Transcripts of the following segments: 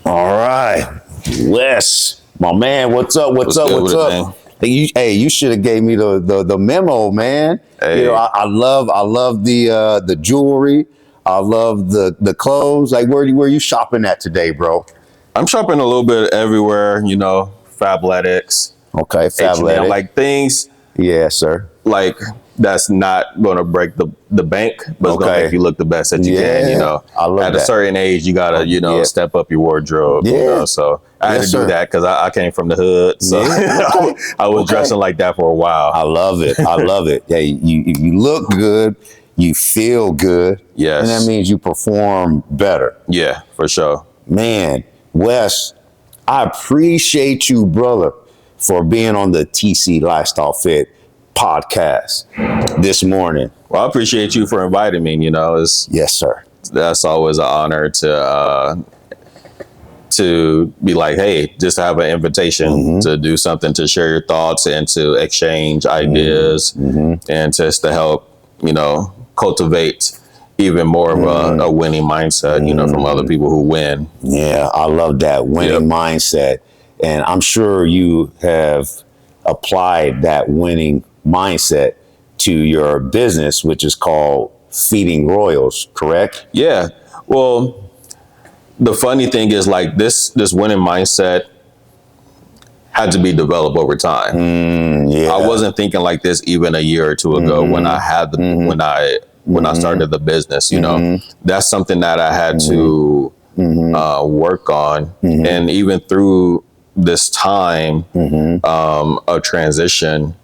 All right, Wes, my man, what's up? What's up? Hey, you should have gave me the memo, man. Hey. You know, I love the jewelry. I love the clothes. Like, where you shopping at today, bro? I'm shopping a little bit everywhere, you know, Fabletics. Okay, H&M, Fabletics. like things Yeah, sir. like that's not going to break the bank, but it's going to make you look the best that you can, you know. I love At a certain age, you got to, you know, step up your wardrobe, you know. So I had to do that because I came from the hood. So I was dressing like that for a while. I love it. I love it. Yeah, you look good. You feel good. Yes. And that means you perform better. Yeah, for sure. Man, Wes, I appreciate you, brother, for being on the TC Lifestyle Fit podcast this morning. Well, I appreciate you for inviting me, you know. Yes, sir. That's always an honor to be like, hey, just have an invitation to do something, to share your thoughts and to exchange ideas and just to help, you know, cultivate even more of a winning mindset, you know, from other people who win. Yeah, I love that winning mindset. And I'm sure you have applied that winning mindset to your business, which is called Feeding Royals, correct? Yeah. Well, the funny thing is, like, this winning mindset had to be developed over time. I wasn't thinking like this even a year or two ago when I had when I started the business, you know. That's something that I had to work on. And even through this time of transition,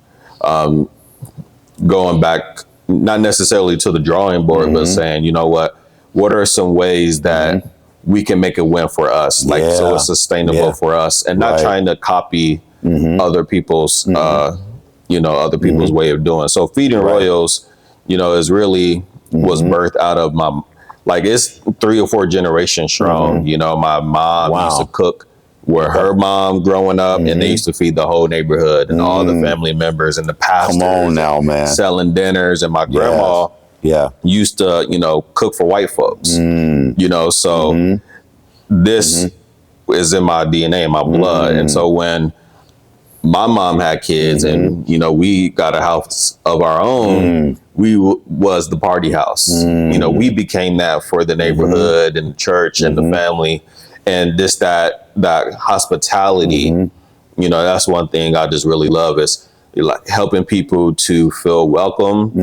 going back, not necessarily to the drawing board, but saying, you know what are some ways that we can make a win for us, like so it's sustainable for us, and not trying to copy other people's, you know, other people's way of doing. So Feeding Royals, you know, is really was birthed out of my, like, it's 3 or 4 generations strong. You know, my mom used to cook where her mom growing up, and they used to feed the whole neighborhood and all the family members and the pastors. Come on now, man. Selling dinners, and my grandma used to, you know, cook for white folks. You know, so this is in my DNA, in my blood. And so when my mom had kids and, you know, we got a house of our own, we was the party house. You know, we became that for the neighborhood and the church and the family. And just that hospitality, you know, that's one thing I just really love, is like helping people to feel welcome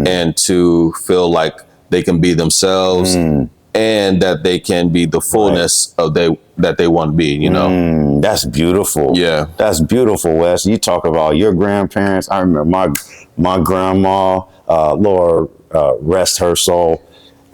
and to feel like they can be themselves and that they can be the fullness of that they want to be, you know. That's beautiful. Yeah. That's beautiful, Wes. You talk about your grandparents. I remember my grandma, Lord rest her soul,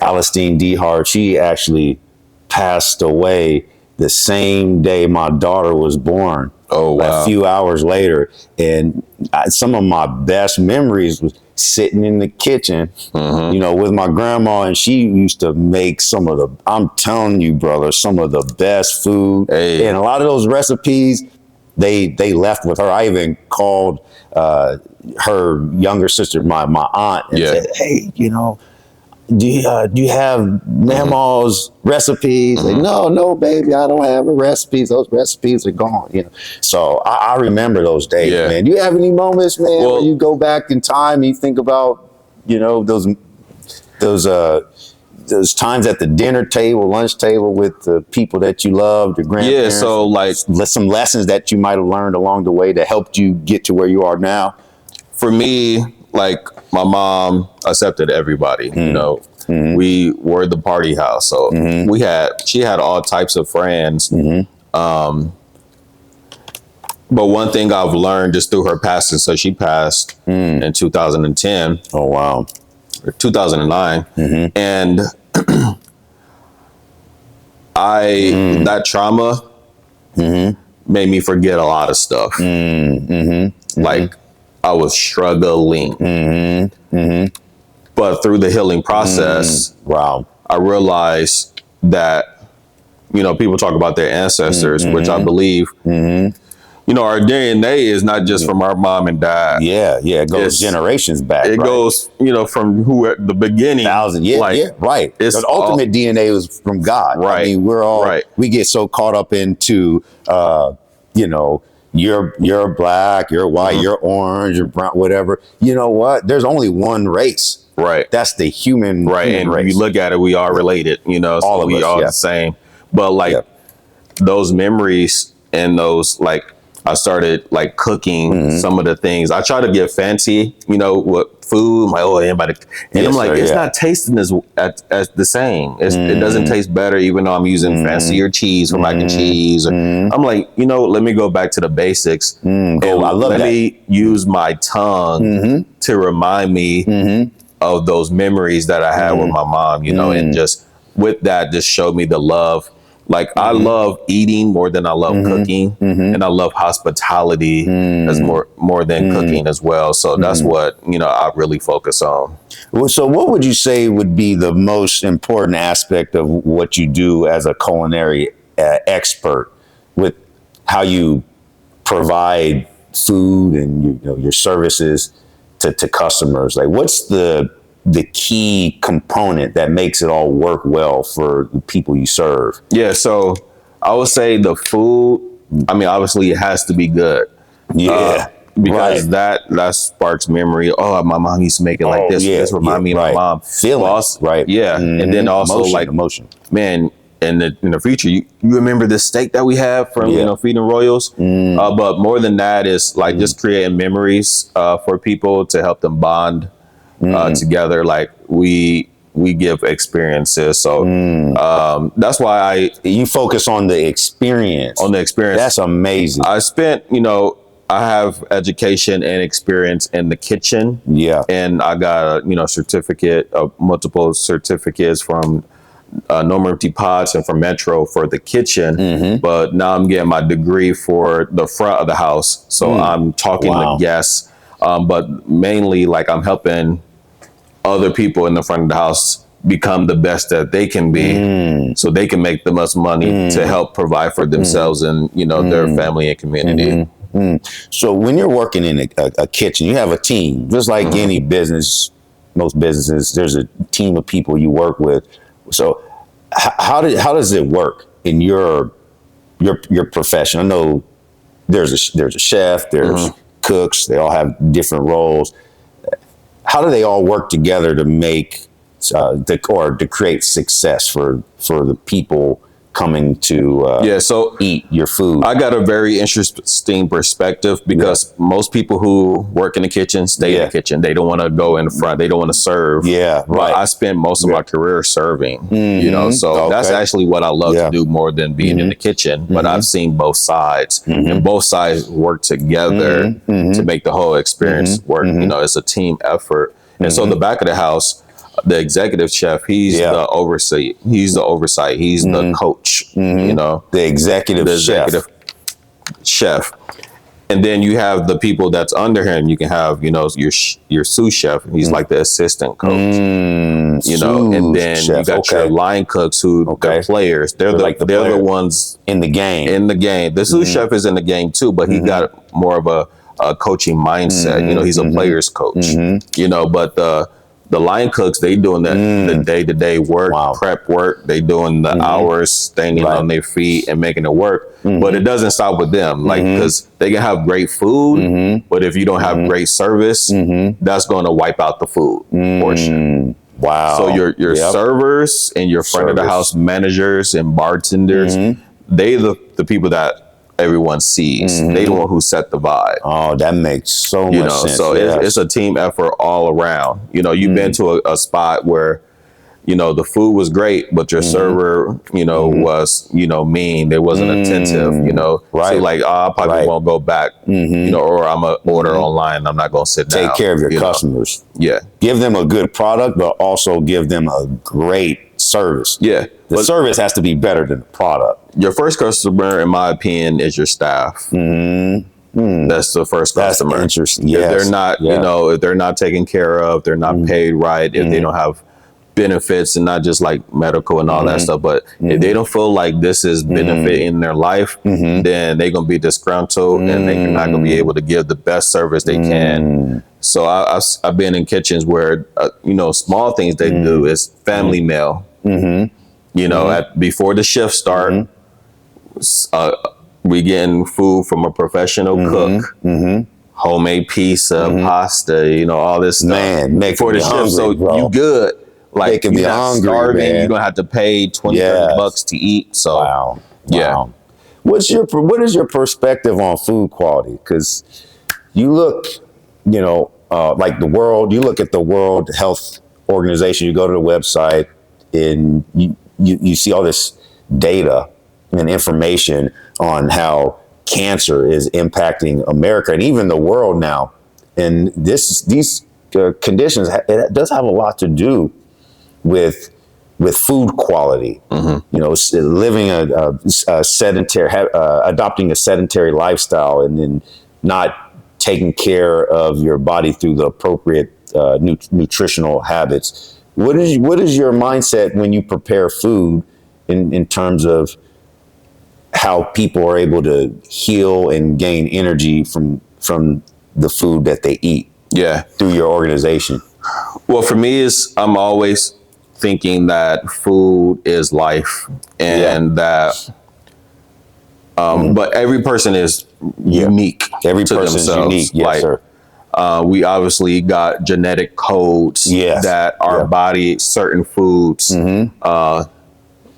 Alistine D. Hart, she actually passed away the same day my daughter was born. Oh, wow. A few hours later. And some of my best memories was sitting in the kitchen, you know, with my grandma, and she used to make some of the, I'm telling you, brother, some of the best food. Hey. And a lot of those recipes, they left with her. I even called her younger sister, my aunt, and said, hey, you know, do you have Mama's recipes? Like, no, baby, I don't have the recipes. Those recipes are gone. You know, so I remember those days, man. Do you have any moments, man, where you go back in time and you think about, you know, those times at the dinner table, lunch table with the people that you loved, your grandparents? Yeah, so like some lessons that you might have learned along the way that helped you get to where you are now. For me, like, my mom accepted everybody, you know. We were the party house, so she had all types of friends. But one thing I've learned just through her passing, so she passed in 2010. Oh, wow. Or 2009. And that trauma made me forget a lot of stuff. Like, I was struggling. But through the healing process, I realized that, you know, people talk about their ancestors, which I believe, you our DNA is not just from our mom and dad. Yeah, it goes generations back. It goes, from who at the beginning. Right. It's the ultimate DNA was from God. Right. I mean, we're all we get so caught up into, you're black, you're white, you're orange, you're brown, whatever. You know what? There's only one race. Right. That's the human and race. When you look at it, we are related. So all of we us, all the same. But those memories and those I started cooking some of the things. I try to get fancy, with food. I'm like, anybody, and I'm like, it's not tasting as the same. It doesn't taste better, even though I'm using fancier cheese for mac and cheese. I'm like, let me go back to the basics. And let me use my tongue to remind me of those memories that I had with my mom. And just with that, just showed me the love. I love eating more than I love cooking, and I love hospitality as more than cooking as well. So that's what I really focus on. Well, so what would you say would be the most important aspect of what you do as a culinary expert, with how you provide food and your services to customers? What's the key component that makes it all work well for the people you serve? Yeah, so I would say the food, obviously it has to be good. Yeah. Because that sparks memory. Oh, my mom used to make it like this. This remind me of my mom. Feelings, right. Yeah. And then also emotion. Man, in the future, you remember this steak that we have from, Feeding Royals? But more than that is just creating memories for people to help them bond together. We give experiences, so that's why you focus on the experience. That's amazing. I spent, I have education and experience in the kitchen. Yeah, and I got a certificate of multiple certificates from Norman Empty Pots and from Metro for the kitchen. But now I'm getting my degree for the front of the house, so I'm talking to guests. But mainly, I'm helping other people in the front of the house become the best that they can be, so they can make the most money to help provide for themselves and their family and community. So when you're working in a kitchen, you have a team, just like any business. Most businesses, there's a team of people you work with. So how does it work in your profession? I know there's a chef, there's cooks, they all have different roles. How do they all work together to make to create success for the people coming to eat your food? I got a very interesting perspective because most people who work in the kitchen stay in the kitchen. They don't want to go in the front. They don't want to serve. Yeah, right. I spent most of my career serving, so that's actually what I love to do more than being in the kitchen. But I've seen both sides, and both sides work together to make the whole experience work. It's a team effort. And so the back of the house, the executive chef, he's the oversight. He's the coach. The executive chef. And then you have the people that's under him. You can have, your sous chef. He's like the assistant coach. And then you got your line cooks who they're players. They're the ones in the game. The sous chef is in the game too, but he got more of a coaching mindset. He's a player's coach. But the line cooks, they doing the day-to-day work, prep work. They doing the hours, standing on their feet and making it work. But it doesn't stop with them, because they can have great food, but if you don't have great service, that's going to wipe out the food portion. Wow. So your servers and your front of the house managers and bartenders, they the people that everyone sees. They the one who set the vibe. Oh, that makes so much sense. So it's a team effort all around. You've been to a spot where, the food was great, but your server, was, mean. They wasn't attentive, Right. So I probably won't go back, or I'm going to order online. I'm not going to sit down. Take care of your customers. Yeah. Give them a good product, but also give them a great service. Yeah. The service has to be better than the product. Your first customer, in my opinion, is your staff. That's the first customer. That's interesting. If they're not, if they're not taken care of, they're not paid right, if they don't have benefits and not just like medical and all that stuff. But if they don't feel like this is benefit in their life, then they're going to be disgruntled and they're not going to be able to give the best service they can. So I've been in kitchens where, small things they do is family meal. Before the shift start, we getting food from a professional cook, homemade pizza, pasta, all this stuff. Man, before the shift, hungry, so bro. you good. Like you're not hungry, starving, man. You're gonna have to pay $20-$30 to eat. So wow. What is your perspective on food quality? Because you look, like the world. You look at the World Health Organization. You go to the website and you see all this data and information on how cancer is impacting America and even the world now. And these conditions, it does have a lot to do with food quality. Living a sedentary, adopting a sedentary lifestyle, and then not taking care of your body through the appropriate nutritional habits. What is your mindset when you prepare food in terms of how people are able to heal and gain energy from the food that they eat? Through your organization. Well, for me, I'm always thinking that food is life, and that but every person is unique. Every person is unique. Yes, sir. We obviously got genetic codes that our body, certain foods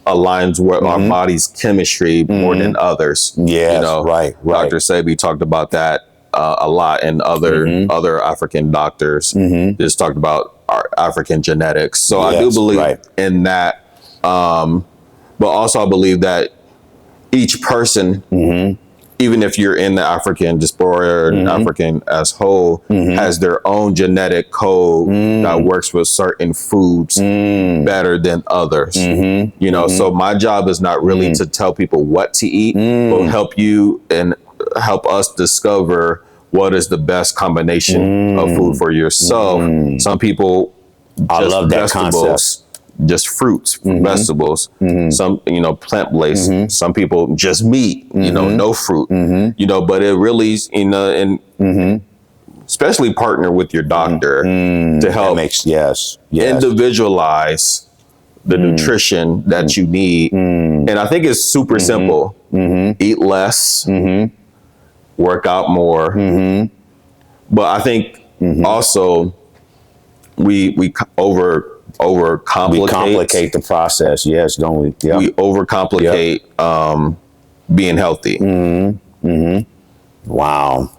aligns with our body's chemistry more than others. Right. Dr. Sebi talked about that a lot, and other African doctors just talked about our African genetics. So I do believe in that. But also I believe that each person, even if you're in the African diaspora or African as whole, has their own genetic code that works with certain foods better than others. So my job is not really to tell people what to eat, but help you and help us discover what is the best combination of food for yourself. Some people I love that concept. Just fruits, vegetables, some, plant-based, some people just meat, no fruit, but it really, especially partner with your doctor to help individualize the nutrition that you need. And I think it's super simple. Eat less, work out more. But I think also we overcomplicate the process. Yes, don't we? Yep. We overcomplicate being healthy. Wow,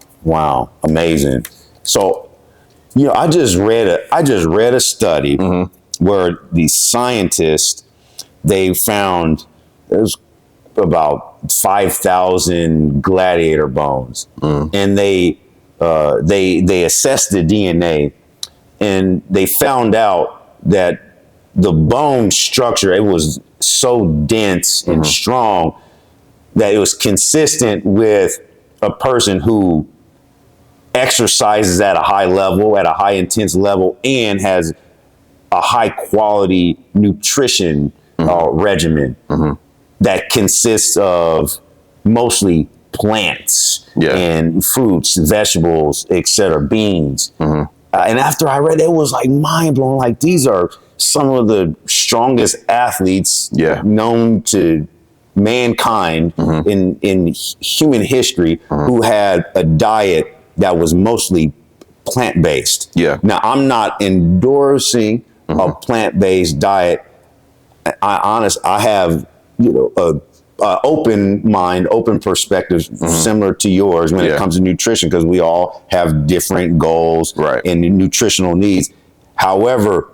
amazing. So, I just read a study where the scientists, they found there's about 5,000 gladiator bones, and they assessed the DNA, and they found out that the bone structure, it was so dense and strong that it was consistent with a person who exercises at a high level, at a high intense level, and has a high quality nutrition regimen that consists of mostly plants and fruits, vegetables, etc., beans. And after I read it, it was like mind blowing. Like, these are some of the strongest athletes known to mankind in human history who had a diet that was mostly plant-based. Now, I'm not endorsing a plant-based diet. I have, a open mind, open perspective, similar to yours when it comes to nutrition, because we all have different goals and nutritional needs. However,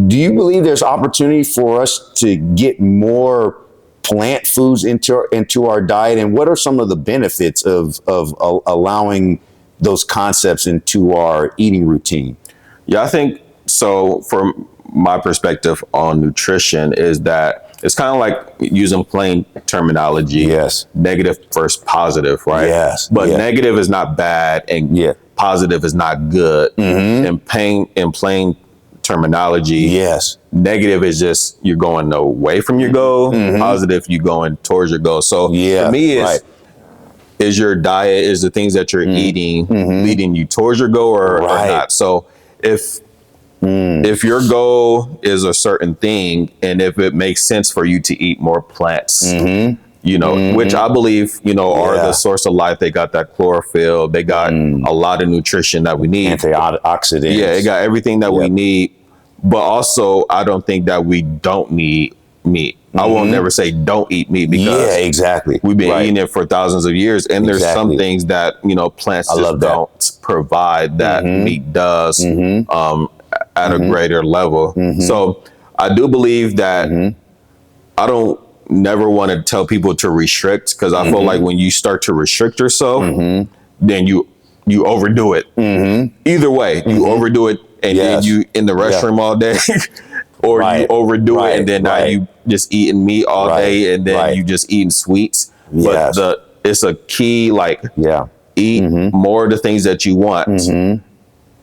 do you believe there's opportunity for us to get more plant foods into our diet? And what are some of the benefits of allowing those concepts into our eating routine? I think so. From my perspective on nutrition is that it's kind of like using plain terminology. Negative versus positive, right? But negative is not bad and positive is not good. In plain terminology. Yes. Negative is just you're going away from your goal. Positive, you're going towards your goal. So for me, is your diet, is the things that you're eating leading you towards your goal or not? So if your goal is a certain thing, and if it makes sense for you to eat more plants, you know, which I believe, you know, are the source of life. They got that chlorophyll. They got a lot of nutrition that we need. Antioxidants. Yeah, it got everything that we need. But also, I don't think that we don't need meat. I won't never say don't eat meat, because we've been eating it for thousands of years. And there's some things that, you know, plants just don't provide that meat does at a greater level. So I do believe that I don't never want to tell people to restrict, because I feel like when you start to restrict yourself, then you overdo it. Either way, you overdo it, and then you in the restroom all day, or you overdo it, and then now you just eating meat all day, and then you just eating sweets. But it's a key, like eat more of the things that you want.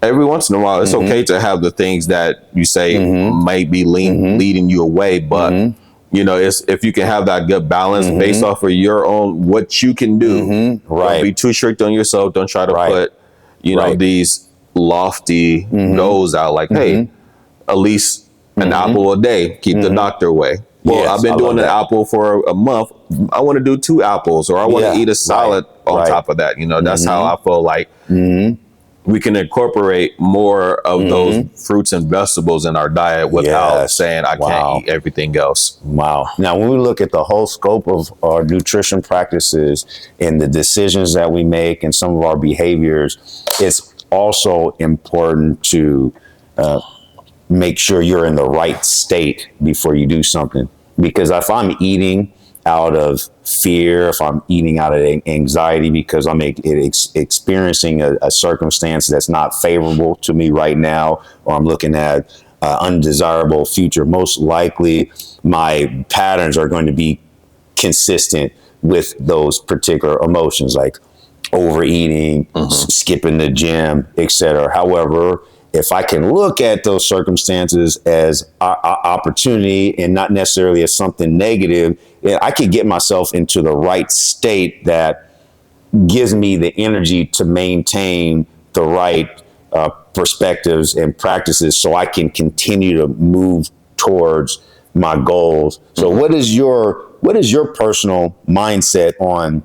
Every once in a while, it's okay to have the things that you say might be leading you away, but you know, it's, if you can have that good balance based off of your own, what you can do. Don't be too strict on yourself. Don't try to put, you know, these lofty goals out, like, hey, at least an apple a day, keep the doctor away. Well, I've been doing an apple for a month. I want to do 2 apples, or I want to eat a salad on top of that. You know, that's how I feel like we can incorporate more of those fruits and vegetables in our diet without saying I can't eat everything else. Now, when we look at the whole scope of our nutrition practices and the decisions that we make and some of our behaviors, it's also important to make sure you're in the right state before you do something. Because if I'm eating out of fear, if I'm eating out of anxiety because I'm experiencing a circumstance that's not favorable to me right now, or I'm looking at undesirable future, most likely my patterns are going to be consistent with those particular emotions, like overeating, skipping the gym, etc. However, if I can look at those circumstances as opportunity and not necessarily as something negative, I could get myself into the right state that gives me the energy to maintain the right perspectives and practices so I can continue to move towards my goals. So what is your personal mindset on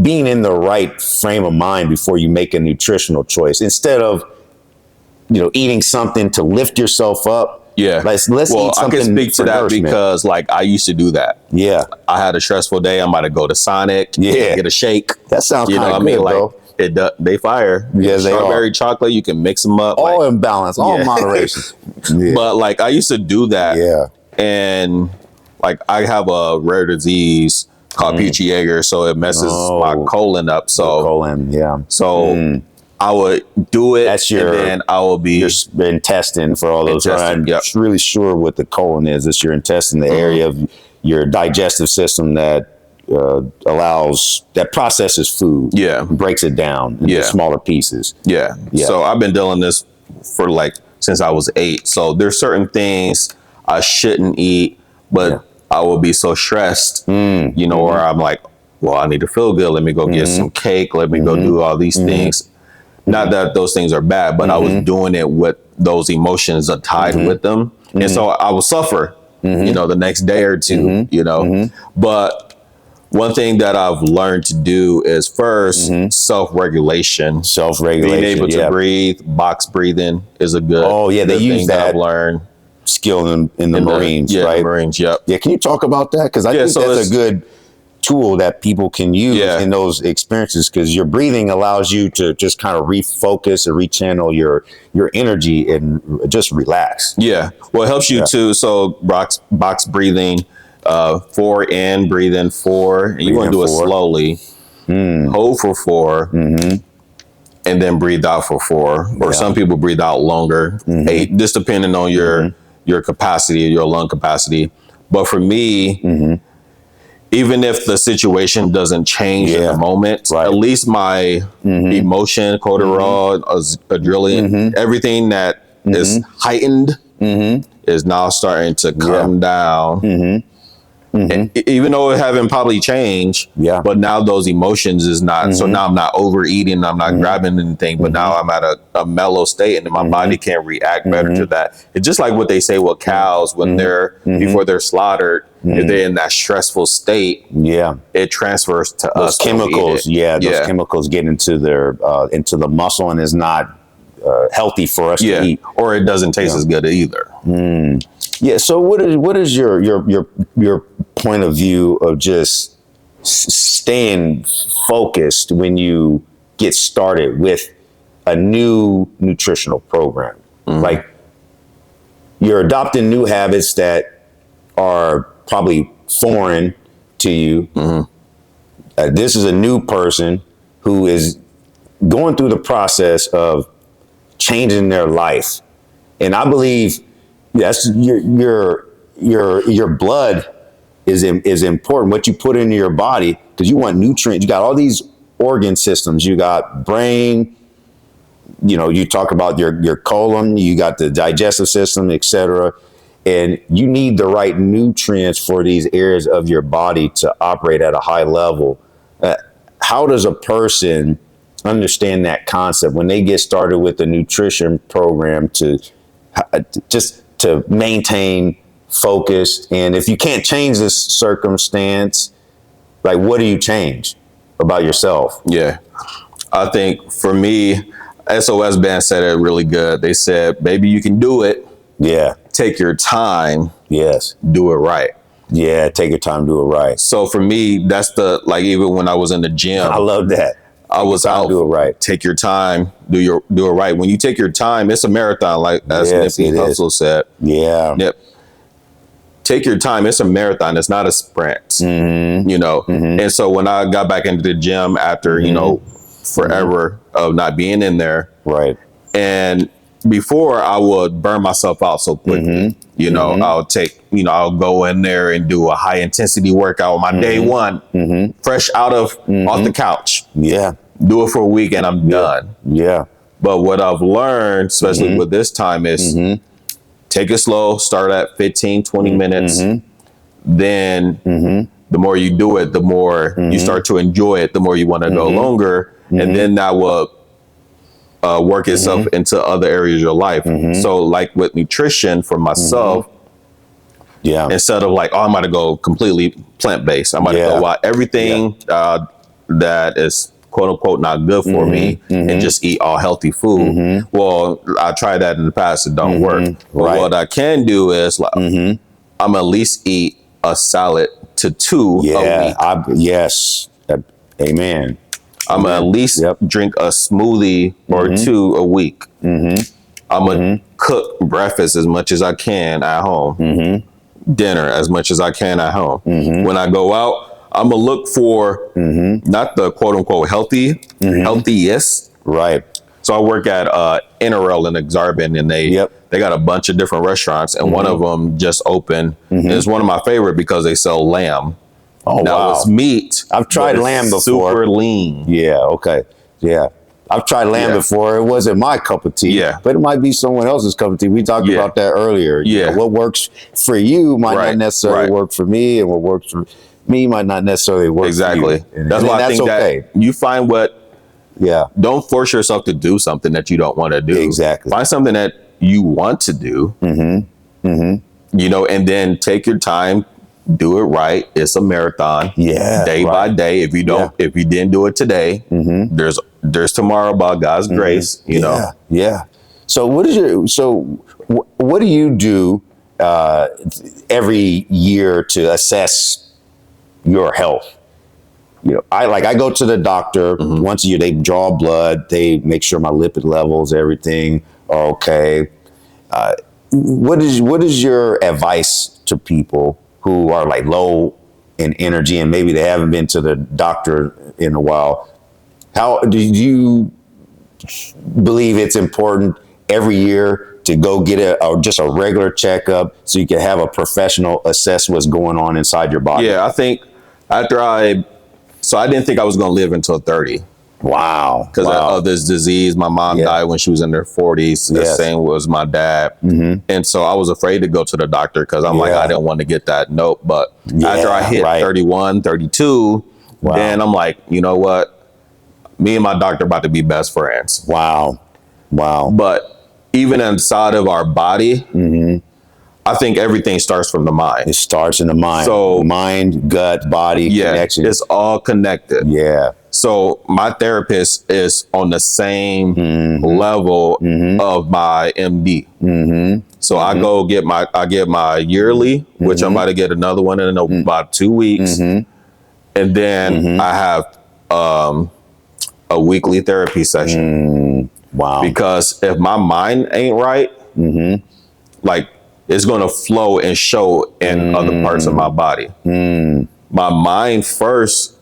being in the right frame of mind before you make a nutritional choice, instead of, you know, eating something to lift yourself up? Let's eat something. I can speak to that because, like, I used to do that. I had a stressful day. I might have go to Sonic, get a shake. That sounds kind of good, like bro. They fire. Strawberry chocolate, you can mix them up. All in balance, all in moderation. But like, I used to do that. And like, I have a rare disease called Peachy-Jaeger, so it messes my colon up. So I would do it. That's your, and then I will be your intestine for all those. I'm really sure what the colon is. It's your intestine, the area of your digestive system that processes food. Breaks it down into smaller pieces. So I've been doing this for like since I was 8. So there's certain things I shouldn't eat, but I will be so stressed, you know, where I'm like, well, I need to feel good. Let me go get some cake. Let me go do all these things. Not that those things are bad, but I was doing it with those emotions are tied with them. And so I will suffer, you know, the next day or two, you know. But one thing that I've learned to do is first self-regulation. Being able to breathe, box breathing is a good they use that I've learned. Skill in the Marines, right? The Marines, can you talk about that? Because I think that's a good tool that people can use in those experiences, because your breathing allows you to just kind of refocus and rechannel your energy and just relax. Well, it helps you too. So box breathing, 4 in, breathe in 4, and you want to do it slowly. Hold for 4, and then breathe out for 4. Or some people breathe out longer, 8, just depending on your capacity, your lung capacity. But for me, even if the situation doesn't change at the moment, at least my emotion, cortisol, adrenaline, everything that is heightened is now starting to come down. And even though it haven't probably changed, but now those emotions is not. So now I'm not overeating, I'm not grabbing anything, but now I'm at a mellow state, and my body can react better to that. It's just like what they say with cows when they're before they're slaughtered. If they're in that stressful state, it transfers to those us. Chemicals, those chemicals get into their into the muscle, and is not healthy for us to eat, or it doesn't taste as good either. Yeah. So what is your point of view of just staying focused when you get started with a new nutritional program? Like, you're adopting new habits that are probably foreign to you. This is a new person who is going through the process of changing their life, and I believe that's your blood is important. What you put into your body, because you want nutrients. You got all these organ systems. You got brain. You talk about your colon. You got the digestive system, etc. And you need the right nutrients for these areas of your body to operate at a high level. How does a person understand that concept when they get started with the nutrition program to maintain focus? And if you can't change this circumstance, like, what do you change about yourself? Yeah, I think for me, SOS Band said it really good. They said, baby, you can do it. Yeah. Take your time. Yes. Do it right. Yeah, take your time, do it right. So for me, that's even when I was in the gym. I love that. I was out. Do it right. Take your time. Do it right. When you take your time, it's a marathon, like as Nipsey Hussle said. Yeah. Yep. Take your time. It's a marathon. It's not a sprint. And so when I got back into the gym after forever of not being in there, right? And before, I would burn myself out so quickly. I'll I'll go in there and do a high intensity workout on my day one, fresh off the couch. Yeah. Do it for a week and I'm done. Yeah. But what I've learned, especially with this time, is take it slow, start at 15, 20 minutes. Then the more you do it, the more you start to enjoy it, the more you want to go longer. And then that will work itself into other areas of your life. So like with nutrition for myself, instead of like, I'm going to go completely plant-based, I'm going to go out everything that is quote unquote not good for me and just eat all healthy food. Well, I tried that in the past. It don't work. But what I can do is like, I'm at least eat a salad to 2 a week. Yes. Amen. I'm gonna at least drink a smoothie or 2 a week. I'm gonna cook breakfast as much as I can at home. Dinner as much as I can at home. When I go out, I'm gonna look for not the quote unquote healthiest. Right. So I work at NRL in Exarban, and they got a bunch of different restaurants, and one of them just opened. And it's one of my favorite because they sell lamb. Oh, now wow. It's meat. I've tried lamb before. Super lean. Yeah. Okay. Yeah. I've tried lamb before. It wasn't my cup of tea. Yeah. But it might be someone else's cup of tea. We talked about that earlier. Yeah. What works for you might not necessarily work for me, and what works for me might not necessarily work for you. That's why I think that you find what. Yeah. Don't force yourself to do something that you don't want to do. Exactly. Find something that you want to do. And then take your time. Do it right. It's a marathon. Yeah. Day by day. If you don't, if you didn't do it today, there's tomorrow by God's grace. You know. Yeah. So what do you do every year to assess your health? I go to the doctor once a year. They draw blood. They make sure my lipid levels, everything are okay. What is your advice to people who are like low in energy and maybe they haven't been to the doctor in a while? How do you believe it's important every year to go get just a regular checkup so you can have a professional assess what's going on inside your body? Yeah, I think I didn't think I was going to live until 30. Wow. Because of this disease. My mom died when she was in her 40s. The same was my dad. And so I was afraid to go to the doctor because I'm like, I didn't want to get that note. But after I hit 31, 32, then I'm like, you know what? Me and my doctor about to be best friends. Wow. But even inside of our body, I think everything starts from the mind. It starts in the mind. So mind, gut, body, connection. It's all connected. Yeah. So my therapist is on the same level of my MD. So I go get my yearly, which I'm about to get another one in about 2 weeks. And then I have a weekly therapy session. Wow. Because if my mind ain't right, like it's going to flow and show in other parts of my body. My mind first.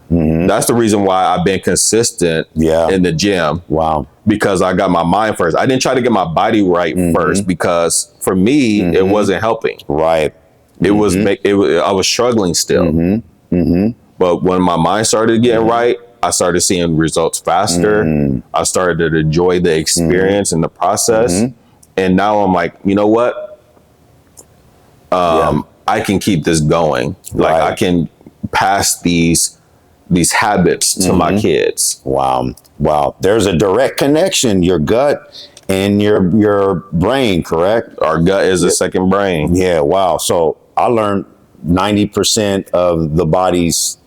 That's the reason why I've been consistent in the gym. Wow. Because I got my mind first. I didn't try to get my body right first because for me, it wasn't helping. Right. It was, I was struggling still. But when my mind started getting right, I started seeing results faster. I started to enjoy the experience and the process. And now I'm like, you know what? I can keep this going. Like I can pass these habits to my kids. Wow. There's a direct connection, your gut and your brain, correct? Our gut is a second brain. Yeah, wow. So I learned 90% of the body's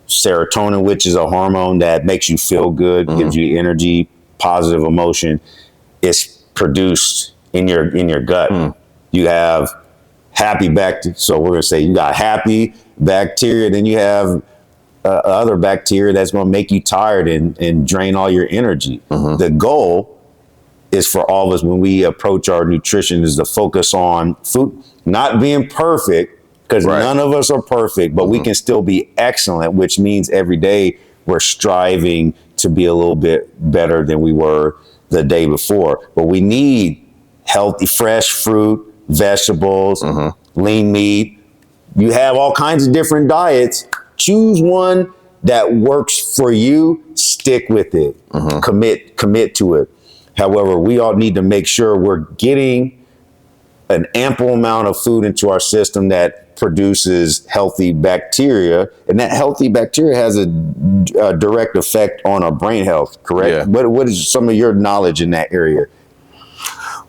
serotonin, which is a hormone that makes you feel good, gives you energy, positive emotion, is produced in your gut. You have happy bacteria. So we're going to say you got happy bacteria, then you have other bacteria that's going to make you tired and drain all your energy. The goal is for all of us when we approach our nutrition is to focus on food, not being perfect, because none of us are perfect, but we can still be excellent, which means every day we're striving to be a little bit better than we were the day before. But we need healthy, fresh fruit, vegetables, lean meat. You have all kinds of different diets. Choose one that works for you, stick with it, commit to it. However, we all need to make sure we're getting an ample amount of food into our system that produces healthy bacteria, and that healthy bacteria has a direct effect on our brain health, correct? Yeah. What is some of your knowledge in that area?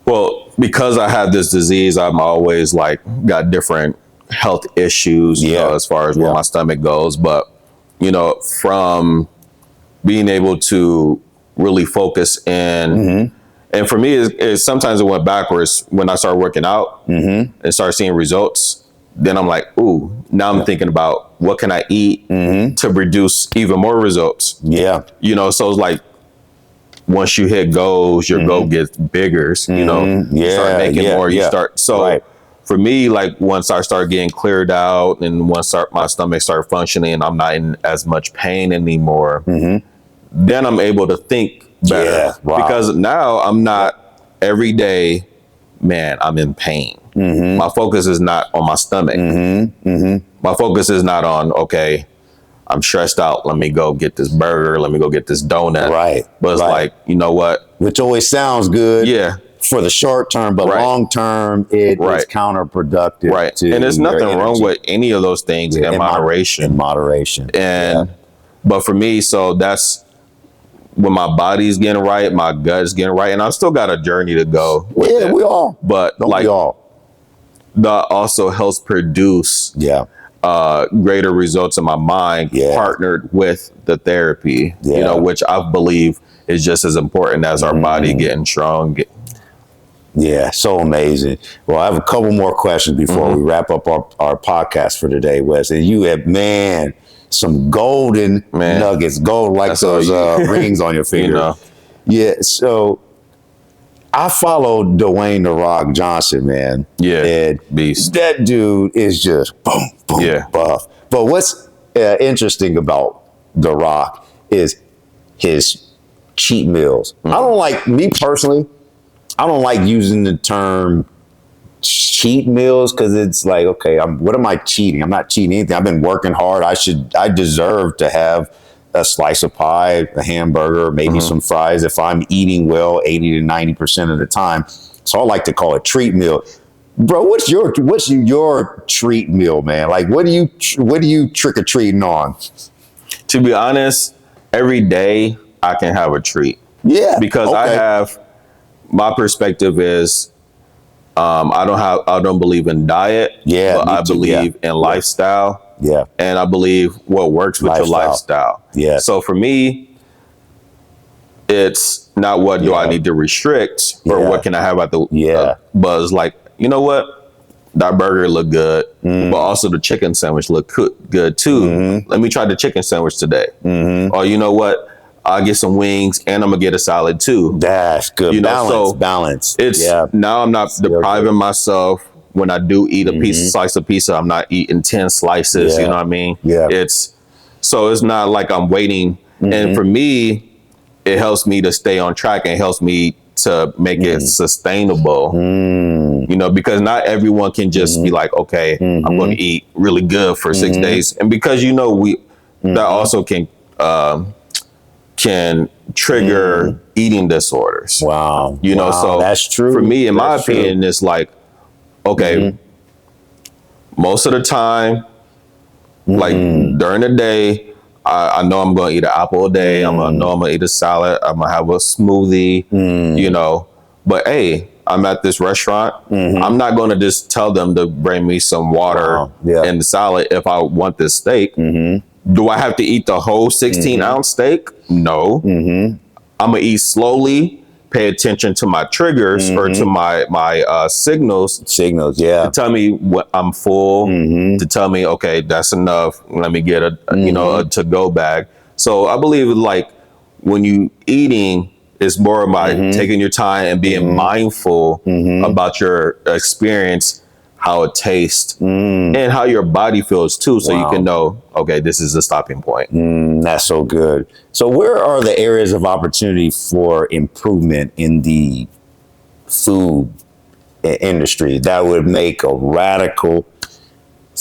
Well, because I have this disease, I'm always like got different health issues, you know, as far as where my stomach goes. But, you know, from being able to really focus in, and for me, sometimes it went backwards when I started working out and started seeing results. Then I'm like, ooh, now I'm thinking about what can I eat to produce even more results. Yeah. You know, so it's like, once you hit goals, your goal gets bigger, you know, you start making more, you start. So for me, like once I start getting cleared out and once my stomach started functioning and I'm not in as much pain anymore, then I'm able to think better. Because now I'm not every day, man, I'm in pain. My focus is not on my stomach. My focus is not on, okay, I'm stressed out. Let me go get this burger. Let me go get this donut. But it's like, you know what? Which always sounds good. Yeah. For the short term, but long term, it is counterproductive. And there's nothing wrong with any of those things in moderation. In moderation. And, but for me, so that's when my body's getting right, my gut's getting right. And I've still got a journey to go. With it. We all. But don't like, we all. That also helps produce greater results in my mind partnered with the therapy, you know, which I believe is just as important as our body getting strong. Yeah, so amazing. Well, I have a couple more questions before we wrap up our podcast for today, Wes. And you have, some golden nuggets, gold like those rings on your finger. You know. Yeah, so I followed Dwayne "The Rock" Johnson, man. Yeah, and beast. That dude is just boom, buff. But what's interesting about The Rock is his cheat meals. I don't like, me personally, I don't like using the term cheat meals because it's like, okay, what am I cheating? I'm not cheating anything. I've been working hard. I deserve to have a slice of pie, a hamburger, maybe some fries if I'm eating well 80 to 90% of the time. So I like to call it treat meal. Bro, what's your treat meal, man? Like, what do you trick or treating on? To be honest, every day I can have a treat. Yeah, because I have, my perspective is, I don't believe in diet. Yeah, but I believe in lifestyle. Yeah, and I believe what works with your lifestyle. Yeah. So for me, it's not what do I need to restrict or what can I have at the but it's like, you know what, that burger looked good, but also the chicken sandwich looked good too. Let me try the chicken sandwich today. Or you know what, I'll get some wings and I'm gonna get a salad too. That's good. You know, balance. It's now I'm not depriving myself. When I do eat a slice of pizza, I'm not eating 10 slices. You know what I mean? Yeah. It's not like I'm waiting. And for me, it helps me to stay on track and helps me to make it sustainable. You know, because not everyone can just be like, okay, I'm going to eat really good for 6 days. And because, you know, that also can trigger eating disorders. Wow. You know, so that's true. For me, in my opinion, it's like, okay, most of the time, like during the day, I know I'm going to eat an apple a day. I know I'm going to eat a salad. I'm going to have a smoothie, you know. But hey, I'm at this restaurant. I'm not going to just tell them to bring me some water and the salad if I want this steak. Do I have to eat the whole 16-ounce steak? No. I'm going to eat slowly. Pay attention to my triggers or to my signals. To tell me what I'm full. To tell me, okay, that's enough. Let me get a you know, a to-go bag. So I believe like when you eating, it's more about taking your time and being mindful about your experience, how it tastes, and how your body feels too, so you can know, okay, this is the stopping point. That's so good. So where are the areas of opportunity for improvement in the food industry that would make a radical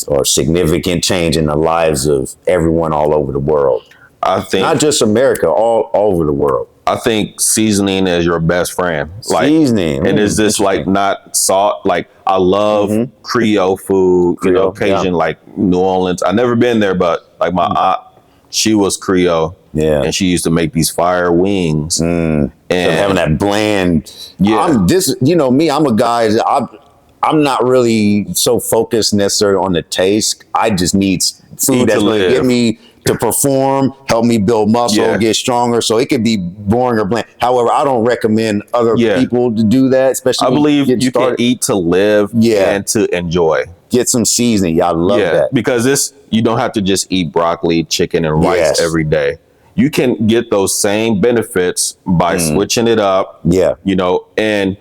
or significant change in the lives of everyone all over the world? I think not just America, all over the world. I think seasoning is your best friend. Like, seasoning. And is this like not salt? Like I love Creole food, you know, Cajun, like New Orleans. I've never been there, but like my aunt, she was Creole. And she used to make these fire wings. And so having that bland. You know, me, I'm a guy, I'm not really so focused necessarily on the taste. I just need food that's going to get me to perform, help me build muscle, get stronger. So it could be boring or bland. However, I don't recommend other people to do that, especially I believe you can eat to live and to enjoy. Get some seasoning. I love that. Because you don't have to just eat broccoli, chicken, and rice every day. You can get those same benefits by switching it up. You know, and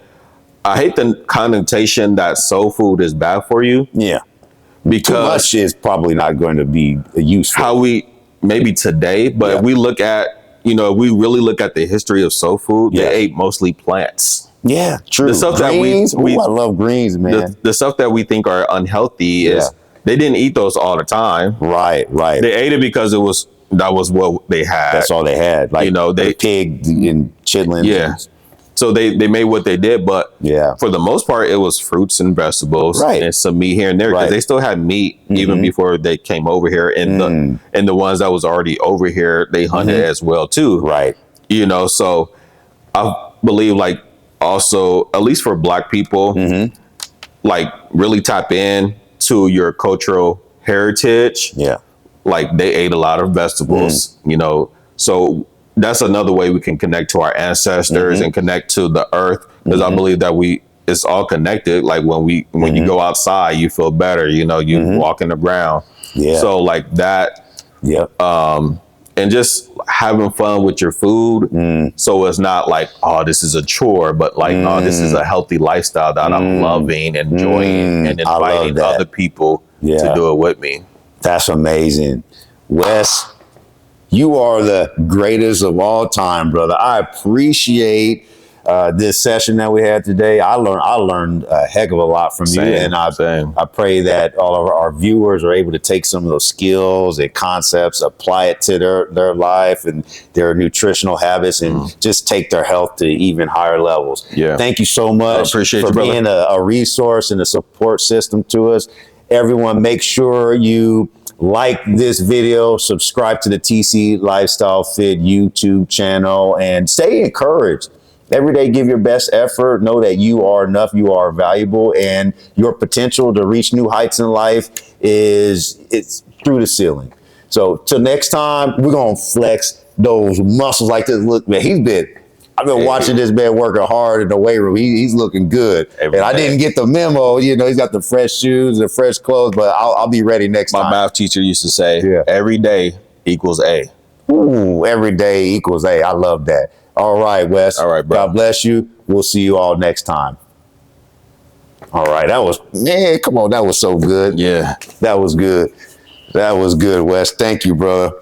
I hate the connotation that soul food is bad for you. Because too much is probably not going to be useful. How we maybe today, but if we look at, you know, we really look at the history of soul food, they ate mostly plants. True. The stuff greens, that I love greens, man. The stuff that we think are unhealthy is they didn't eat those all the time. Right. They ate it because that was what they had. That's all they had. Like, you know, they pig and chitlins. So they made what they did, but for the most part, it was fruits and vegetables and some meat here and there, because they still had meat even before they came over here. And the ones that was already over here, they hunted as well too. You know, so I believe like also, at least for Black people, like really tap in to your cultural heritage. Like they ate a lot of vegetables, you know, so that's another way we can connect to our ancestors and connect to the earth, because I believe that it's all connected. Like when you go outside, you feel better, you know, you walk in the ground. So like that, and just having fun with your food. So it's not like, oh, this is a chore, but like, oh, this is a healthy lifestyle that I'm loving, enjoying, and inviting other people to do it with me. That's amazing. Wes, you are the greatest of all time, brother. I appreciate this session that we had today. I learned a heck of a lot from you, and I pray that all of our viewers are able to take some of those skills and concepts, apply it to their life and their nutritional habits, and just take their health to even higher levels. Yeah. Thank you so much for being a resource and a support system to us. Everyone, make sure you like this video, subscribe to the TC Lifestyle Fit YouTube channel, and stay encouraged. Every day, give your best effort. Know that you are enough, you are valuable, and your potential to reach new heights in life it's through the ceiling. So till next time, we're going to flex those muscles like this. Look, man, I've been watching this man working hard in the weight room. He's looking good. And I didn't get the memo. You know, he's got the fresh shoes and fresh clothes, but I'll be ready next time. My math teacher used to say, every day equals A. Ooh, every day equals A. I love that. All right, Wes. All right, bro. God bless you. We'll see you all next time. All right. Come on. That was so good. Yeah. That was good. That was good, Wes. Thank you, brother.